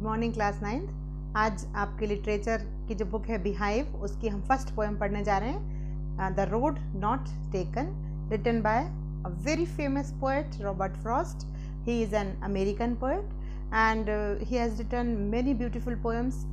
Good morning class 9th। आज आपके literature की जो बुक है बीहाइव, उसकी हम फर्स्ट पोएम पढ़ने जा रहे हैं, the road not taken, written by a very famous poet Robert Frost. He is an American poet and he has written many beautiful poems.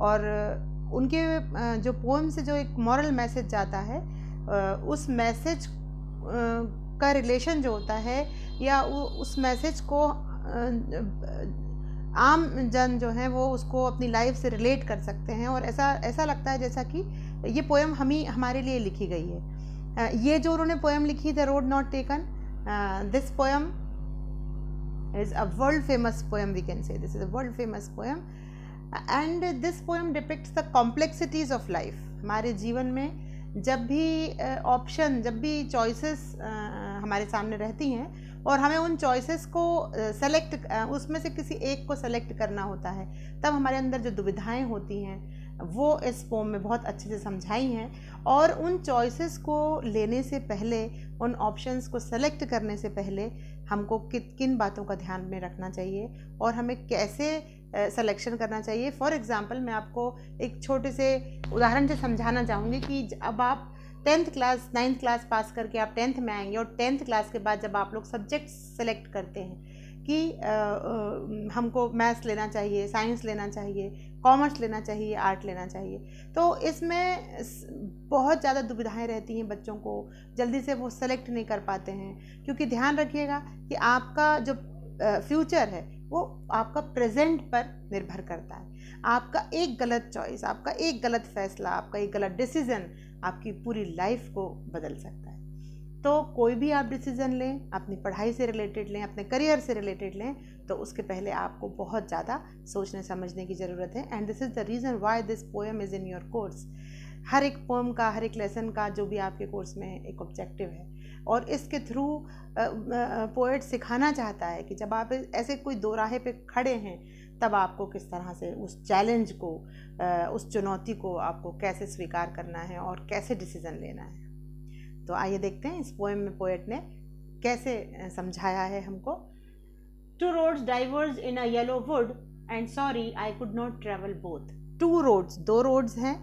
और उनके जो पोएम से जो एक मॉरल मैसेज जाता है, उस मैसेज का रिलेशन जो होता है या उस मैसेज को आम जन जो है वो उसको अपनी लाइफ से रिलेट कर सकते हैं। और ऐसा लगता है जैसा कि ये पोएम हमारे लिए लिखी गई है। ये जो उन्होंने पोएम लिखी, the road not taken, this poem is a world famous poem, we can say this is a world famous poem, and this poem depicts the complexities of life। हमारे जीवन में जब भी चॉइसेस हमारे सामने रहती हैं और हमें उन चॉइसेस को उसमें से किसी एक को सेलेक्ट करना होता है, तब हमारे अंदर जो दुविधाएं होती हैं वो इस पोम में बहुत अच्छे से समझाई हैं। और उन चॉइसेस को लेने से पहले, उन ऑप्शंस को सेलेक्ट करने से पहले हमको किन बातों का ध्यान में रखना चाहिए और हमें कैसे सिलेक्शन करना चाहिए। फॉर एग्ज़ाम्पल, मैं आपको एक छोटे से उदाहरण से समझाना चाहूँगी कि अब आप 10th class 9th class pass करके आप 10th में आएंगे और 10th क्लास के बाद जब आप लोग सब्जेक्ट सेलेक्ट करते हैं कि हमको मैथ्स लेना चाहिए, साइंस लेना चाहिए, कॉमर्स लेना चाहिए, आर्ट लेना चाहिए, तो इसमें बहुत ज़्यादा दुविधाएं रहती हैं बच्चों को, जल्दी से वो सेलेक्ट नहीं कर पाते हैं। क्योंकि ध्यान रखिएगा कि आपका जो फ्यूचर है वो आपका प्रेजेंट पर निर्भर करता है। आपका एक गलत चॉइस, आपका एक गलत फैसला, आपका एक गलत डिसीज़न आपकी पूरी लाइफ को बदल सकता है। तो कोई भी आप डिसीज़न लें, अपनी पढ़ाई से रिलेटेड लें, अपने करियर से रिलेटेड लें, तो उसके पहले आपको बहुत ज़्यादा सोचने समझने की ज़रूरत है। And this is the reason why this poem is in your course. हर एक पोएम का, हर एक लेसन का जो भी आपके कोर्स में एक ऑब्जेक्टिव है, और इसके थ्रू पोएट सिखाना चाहता है कि जब आप ऐसे कोई दो राहे पे खड़े हैं, तब आपको किस तरह से उस चैलेंज को, उस चुनौती को आपको कैसे स्वीकार करना है और कैसे डिसीज़न लेना है। तो आइए देखते हैं इस पोएम में पोएट ने कैसे समझाया है हमको। Two roads diverge in a yellow wood and sorry I could not travel both. Two roads, दो रोड्स हैं,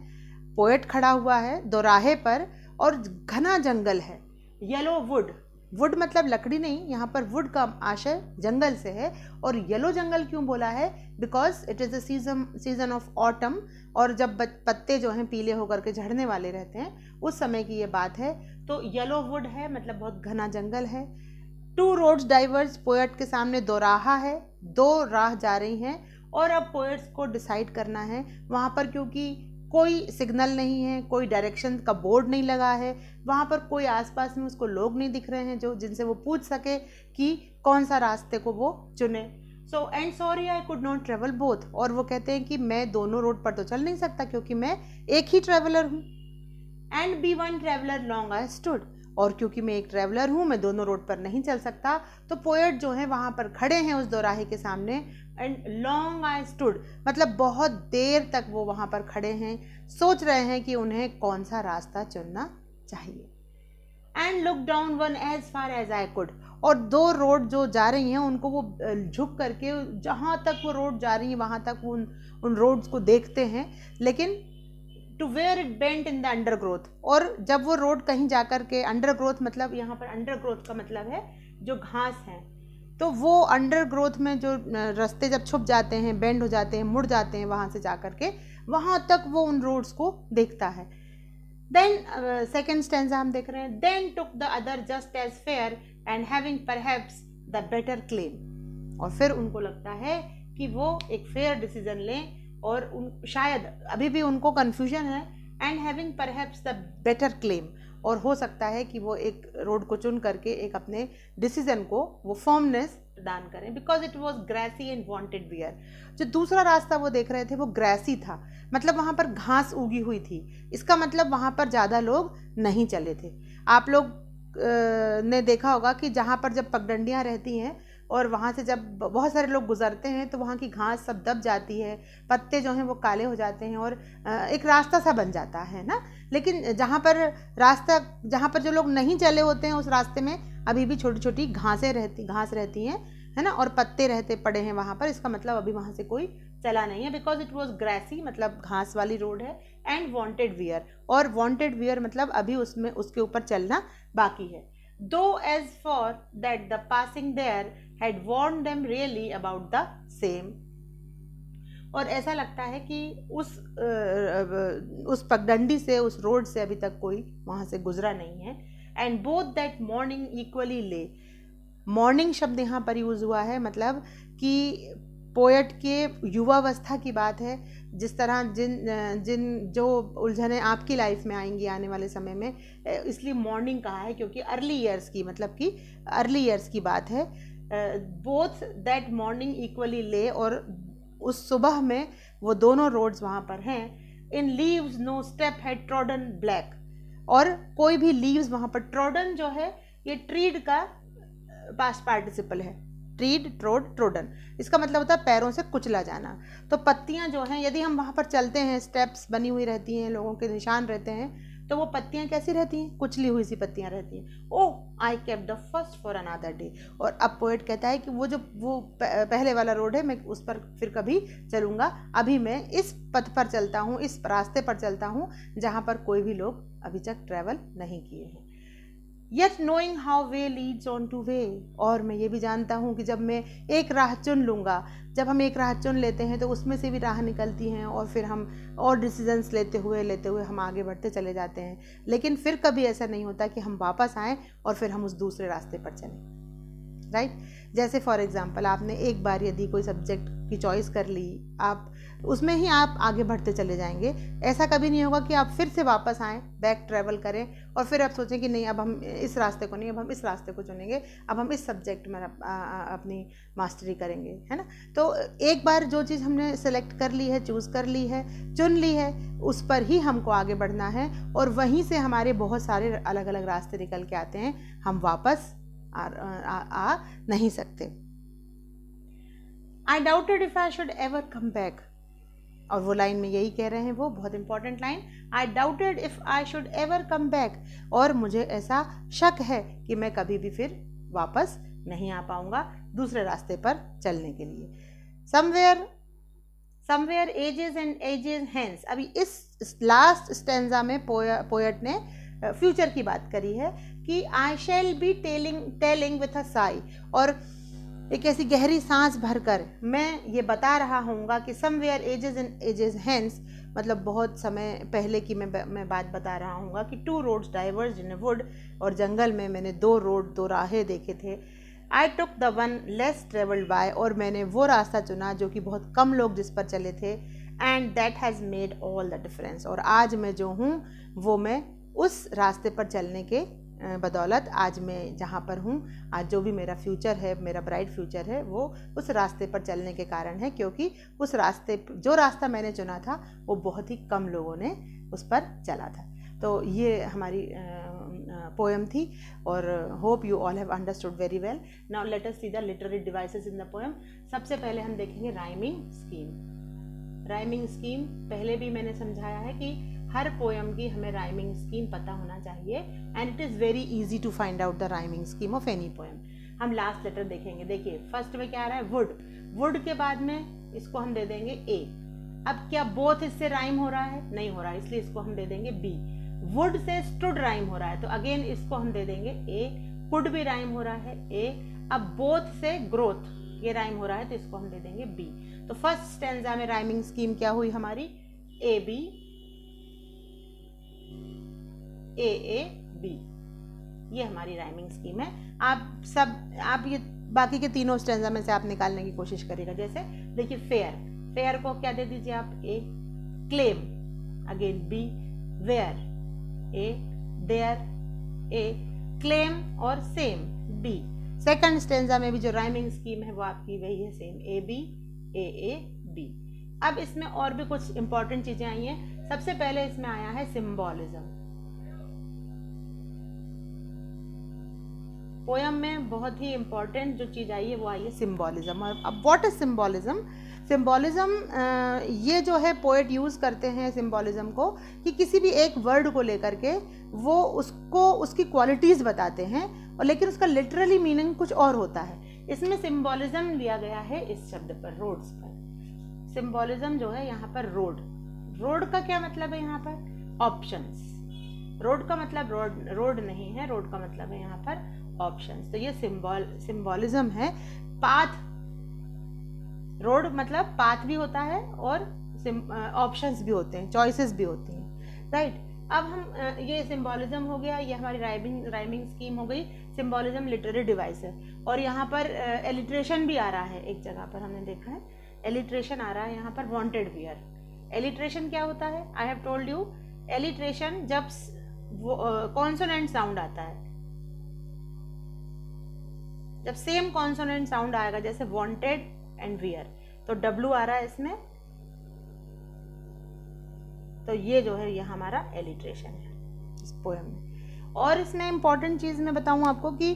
पोएट खड़ा हुआ है दोराहे पर और घना जंगल है। येलो वुड, वुड मतलब लकड़ी नहीं, यहाँ पर वुड का आशय जंगल से है। और येलो जंगल क्यों बोला है? Because it is the season of autumn, और जब पत्ते जो हैं पीले होकर के झड़ने वाले रहते हैं, उस समय की ये बात है। तो येलो वुड है मतलब बहुत घना जंगल है। टू रोड्स डाइवर्ज, पोएट के सामने दो राह है, दो राह जा रही हैं, और अब पोएट्स को डिसाइड करना है वहाँ पर, क्योंकि कोई सिग्नल नहीं है, कोई डायरेक्शन का बोर्ड नहीं लगा है, वहाँ पर कोई आसपास में उसको लोग नहीं दिख रहे हैं जिनसे वो पूछ सके कि कौन सा रास्ते को वो चुने। So and sorry I could not travel both, और वो कहते हैं कि मैं दोनों रोड पर तो चल नहीं सकता क्योंकि मैं एक ही ट्रैवलर हूँ। And be one traveller long I stood, और क्योंकि मैं एक ट्रैवलर हूँ, मैं दोनों रोड पर नहीं चल सकता। तो पोएट जो है वहाँ पर खड़े हैं उस दोराहे के सामने, एंड लॉन्ग आई स्टूड मतलब बहुत देर तक वो वहाँ पर खड़े हैं, सोच रहे हैं कि उन्हें कौन सा रास्ता चुनना चाहिए। And look down one as far as I could, और दो रोड जो जा रही हैं उनको वो झुक करके जहाँ तक वो रोड जा रही हैं वहाँ तक उन रोड्स को देखते हैं, लेकिन to where it bent in the undergrowth, और जब वो रोड कहीं जाकर के, अंडरग्रोथ मतलब यहाँ पर अंडरग्रोथ का मतलब है जो घास है, तो वो अंडरग्रोथ में जो रास्ते जब छुप जाते हैं, बेंड हो जाते हैं, मुड़ जाते हैं, वहाँ से जाकर के वहाँ तक वो उन रोड्स को देखता है। देन सेकेंड स्टैंजा हम देख रहे हैं, then took the other just as fair and having perhaps the better claim, और फिर उनको लगता है कि वो एक फेयर डिसीजन लें, और शायद अभी भी उनको कन्फ्यूजन है, and having perhaps the better claim, और हो सकता है कि वो एक रोड को चुन करके एक अपने डिसीजन को वो फर्मनेस प्रदान करें, because it was grassy and wanted wear. जो दूसरा रास्ता वो देख रहे थे वो ग्रासी था, मतलब वहाँ पर घास उगी हुई थी, इसका मतलब वहाँ पर ज़्यादा लोग नहीं चले थे। आप लोग ने देखा होगा कि जहाँ पर जब पगडंडियाँ रहती हैं और वहाँ से जब बहुत सारे लोग गुजरते हैं तो वहाँ की घास सब दब जाती है, पत्ते जो हैं वो काले हो जाते हैं और एक रास्ता सा बन जाता है ना। लेकिन जहाँ पर जो लोग नहीं चले होते हैं उस रास्ते में अभी भी छोटी छोटी घास रहती हैं, है ना, और पत्ते रहते पड़े हैं वहाँ पर, इसका मतलब अभी वहाँ से कोई चला नहीं है, बिकॉज इट वॉज ग्रासी, मतलब घास वाली रोड है, एंड वांटेड वियर, और वांटेड वियर मतलब अभी उसमें उसके ऊपर चलना बाकी है. Though as for that the passing there had worn them really about the same. और ऐसा लगता है कि उस पगडंडी से, उस रोड से अभी तक कोई वहाँ से गुजरा नहीं है. And both that morning equally ले. मॉर्निंग शब्द यहाँ पर यूज़ हुआ है, मतलब कि पोएट के युवावस्था की बात है, जिस तरह जिन जो उलझनें आपकी लाइफ में आएंगी आने वाले समय में, इसलिए मॉर्निंग कहा है क्योंकि अर्ली ईयर्स की, मतलब कि अर्ली ईयर्स की बात है. बोथ दैट मॉर्निंग इक्वली ले, और उस सुबह में वो दोनों रोड्स वहाँ पर हैं. In leaves no step had trodden black, और कोई भी लीव्स वहाँ पर, ट्रॉडन जो है ये ट्रीड का पास्ट पार्टिसिपल है, ट्रीड, ट्रोड, ट्रोडन, इसका मतलब होता है पैरों से कुचला जाना. तो पत्तियां जो हैं, यदि हम वहाँ पर चलते हैं, स्टेप्स बनी हुई रहती हैं, लोगों के निशान रहते हैं, तो वो पत्तियां कैसी रहती हैं, कुचली हुई सी पत्तियां रहती हैं. Oh I kept the first for another day. और अब पोएट कहता है कि वो पहले वाला रोड है, मैं उस पर फिर कभी चलूँगा, अभी मैं इस पथ पर चलता हूँ, इस रास्ते पर चलता हूँ जहाँ पर कोई भी लोग अभी तक ट्रैवल नहीं किए हैं. Yet knowing how way leads on to way, और मैं ये भी जानता हूँ कि जब मैं एक राह चुन लूँगा, जब हम एक राह चुन लेते हैं तो उसमें से भी राह निकलती हैं, और फिर हम और डिसीजंस लेते हुए हम आगे बढ़ते चले जाते हैं. लेकिन फिर कभी ऐसा नहीं होता कि हम वापस आएँ और फिर हम उस दूसरे रास्ते पर चलें, राइट. जैसे फॉर एग्जांपल, आपने एक बार यदि कोई सब्जेक्ट की चॉइस कर ली, आप उसमें ही आप आगे बढ़ते चले जाएंगे. ऐसा कभी नहीं होगा कि आप फिर से वापस आएँ, बैक ट्रैवल करें और फिर आप सोचें कि नहीं, अब हम इस रास्ते को नहीं, अब हम इस रास्ते को चुनेंगे, अब हम इस सब्जेक्ट में अपनी मास्टरी करेंगे, है ना. तो एक बार जो चीज़ हमने सेलेक्ट कर ली है, चूज़ कर ली है, चुन ली है, उस पर ही हमको आगे बढ़ना है, और वहीं से हमारे बहुत सारे अलग अलग रास्ते निकल के आते हैं, हम वापस आ नहीं सकते. I doubted if I should ever come back, और वो लाइन में यही कह रहे हैं, वो बहुत important line, I doubted if I should ever come back, और मुझे ऐसा शक है कि मैं कभी भी फिर वापस नहीं आ पाऊंगा दूसरे रास्ते पर चलने के लिए. somewhere ages and ages hence. अभी इस लास्ट स्टेंजा में पोएट ने फ्यूचर की बात करी है कि I shall be telling with a sigh, और एक ऐसी गहरी सांस भरकर मैं ये बता रहा हूँगा कि somewhere ages and ages hence, मतलब बहुत समय पहले की मैं बात बता रहा हूँगा कि 2 roads diverged in a wood, और जंगल में मैंने 2 राहें देखे थे. I took the one less traveled by, और मैंने वो रास्ता चुना जो कि बहुत कम लोग जिस पर चले थे. And that has made all the difference, और आज मैं जो हूँ वो मैं उस रास्ते पर चलने के बदौलत, आज मैं जहाँ पर हूँ, आज जो भी मेरा फ्यूचर है, मेरा ब्राइट फ्यूचर है, वो उस रास्ते पर चलने के कारण है, क्योंकि उस रास्ते, जो रास्ता मैंने चुना था, वो बहुत ही कम लोगों ने उस पर चला था. तो ये हमारी पोएम थी, और hope you all have understood very well. Now let us see the literary devices in the poem. सबसे पहले हम देखेंगे राइमिंग स्कीम. राइमिंग स्कीम पहले भी मैंने समझाया है कि हर पोएम की हमें राइमिंग स्कीम पता होना चाहिए, and it is very easy to find out the rhyming scheme of any poem. हम लास्ट लेटर देखेंगे. देखिए फर्स्ट में क्या आ रहा है, वुड. वुड के बाद में इसको हम दे देंगे ए. अब क्या बोथ इससे राइम हो रहा है? नहीं हो रहा है, इसलिए इसको हम दे देंगे बी. वुड से स्टूड राइम हो रहा है, तो अगेन इसको हम दे देंगे ए. कुड भी राइम हो रहा है, ए. अब बोथ से ग्रोथ, ये राइम हो रहा है, तो इसको हम दे देंगे बी. तो फर्स्ट स्टेंजा में राइमिंग स्कीम क्या हुई हमारी, ए बी, ए ए बी. ये हमारी राइमिंग स्कीम है. आप ये बाकी के तीनों स्टेंजा में से आप निकालने की कोशिश करिएगा. जैसे देखिए फेयर, फेयर को क्या दे दीजिए आप, A. Claim again B. Where A. There A. Claim और सेम बी. सेकंड स्टेंजा में भी जो राइमिंग स्कीम है वो आपकी वही है, same A B A A B. अब इसमें और भी कुछ इंपॉर्टेंट चीजें आई हैं. सबसे पहले इसमें आया है सिंबॉलिज्म. पोयम में बहुत ही इंपॉर्टेंट जो चीज़ आई है वो आई है सिंबॉलिज्म. और अब व्हाट इज सिंबॉलिज्म? सिंबॉलिज्म ये जो है पोएट यूज़ करते हैं सिंबॉलिज्म को कि किसी भी एक वर्ड को लेकर के वो उसको उसकी क्वालिटीज़ बताते हैं, और लेकिन उसका लिटरली मीनिंग कुछ और होता है. इसमें सिंबोलिज्म लिया गया है इस शब्द पर, रोड्स पर। सिंबोलिज्म जो है यहाँ पर रोड, रोड का क्या मतलब है यहाँ पर? ऑप्शंस। रोड का मतलब रोड नहीं है, रोड का मतलब है यहाँ पर ऑप्शंस। तो ये सिंबोलिज्म है। पाथ, रोड मतलब पाथ भी होता है और ऑप्शंस भी होते हैं, चॉइसेस भी होती हैं, राइट। अब हम ये सिंबोलिज्म हो गया, ये हमारी राइमिंग स्कीम हो गई। सिंबोलिज्म लिटरेरी डिवाइस है। और यहाँ पर एलिट्रेशन भी आ रहा है, एक जगह पर हमने देखा है एलिट्रेशन आ रहा है यहाँ पर, वांटेड वियर। एलिट्रेशन क्या होता है? I have told you, alliteration जब कॉन्सोनेंट साउंड आता है, जब सेम कॉन्सोनेंट साउंड आएगा, जैसे वांटेड एंड वियर, तो W आ रहा है इसमें, तो ये जो है ये हमारा एलिट्रेशन है इस पोएम में। और इसमें इंपॉर्टेंट चीज मैं बताऊं आपको कि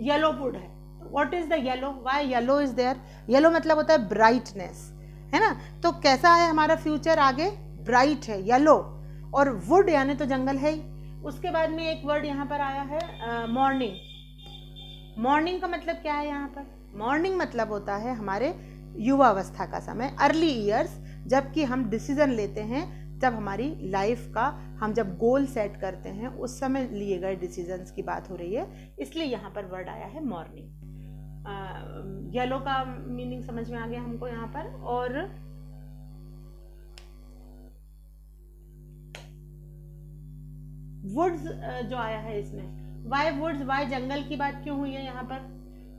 येलो वुड है। What is the yellow? Why yellow is there? Yellow मतलब होता है ब्राइटनेस, है ना। तो कैसा है हमारा फ्यूचर आगे? ब्राइट है, येलो। और वुड यानी तो जंगल है ही। उसके बाद में एक वर्ड यहाँ पर आया है मॉर्निंग। मॉर्निंग का मतलब क्या है यहाँ पर? मॉर्निंग मतलब होता है हमारे युवावस्था का समय, अर्ली ईयर्स, जबकि हम डिसीजन लेते हैं, जब हमारी लाइफ का हम जब गोल सेट करते हैं, उस समय लिए गए डिसीजंस की बात हो रही है, इसलिए यहाँ पर वर्ड आया है मॉर्निंग। येलो का मीनिंग समझ में आ गया हमको यहाँ पर। और वुड्स जो आया है इसमें, वाई वुड्स, वाई जंगल की बात क्यों हुई है यहाँ पर?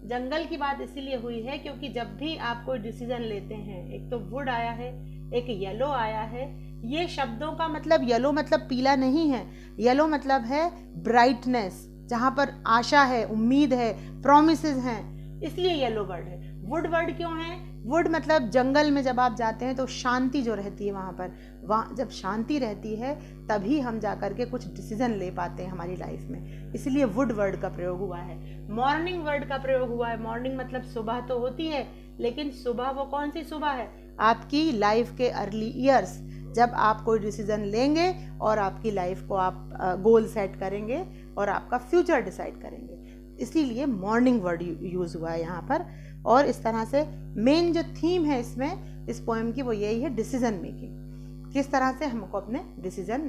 जंगल की बात इसीलिए हुई है क्योंकि जब भी आप कोई डिसीजन लेते हैं, एक तो वुड आया है, एक येलो आया है। ये शब्दों का मतलब, येलो मतलब पीला नहीं है, येलो मतलब है ब्राइटनेस, जहाँ पर आशा है, उम्मीद है, प्रॉमिसेस हैं, इसलिए येलो वर्ड है। वुड वर्ड क्यों है? वुड मतलब जंगल में जब आप जाते हैं तो शांति जो रहती है वहाँ पर, वहाँ जब शांति रहती है तभी हम जा कर के कुछ डिसीजन ले पाते हैं हमारी लाइफ में, इसलिए वुड वर्ड का प्रयोग हुआ है। मॉर्निंग वर्ड का प्रयोग हुआ है। मॉर्निंग मतलब सुबह तो होती है, लेकिन सुबह वो कौन सी सुबह है? आपकी लाइफ के अर्ली ईयर्स, जब आप कोई डिसीजन लेंगे और आपकी लाइफ को आप गोल सेट करेंगे और आपका फ्यूचर डिसाइड करेंगे, इसीलिए मॉर्निंग वर्ड यूज हुआ है यहाँ पर। और इस तरह से मेन जो थीम है इसमें, इस पोएम की, वो यही है डिसीजन मेकिंग। किस तरह से हमको अपने डिसीजन,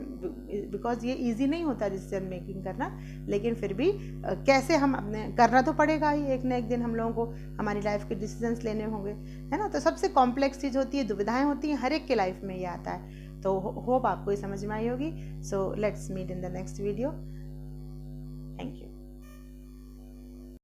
बिकॉज ये इजी नहीं होता डिसीजन मेकिंग करना, लेकिन फिर भी कैसे हम अपने, करना तो पड़ेगा ही, एक ना एक दिन हम लोगों को हमारी लाइफ के डिसीजंस लेने होंगे, है ना। तो सबसे कॉम्प्लेक्स चीज़ होती है, दुविधाएं होती हैं, हर एक के लाइफ में ये आता है। तो होप आपको ये समझ में आई होगी। So let's meet in the next video. Thank you.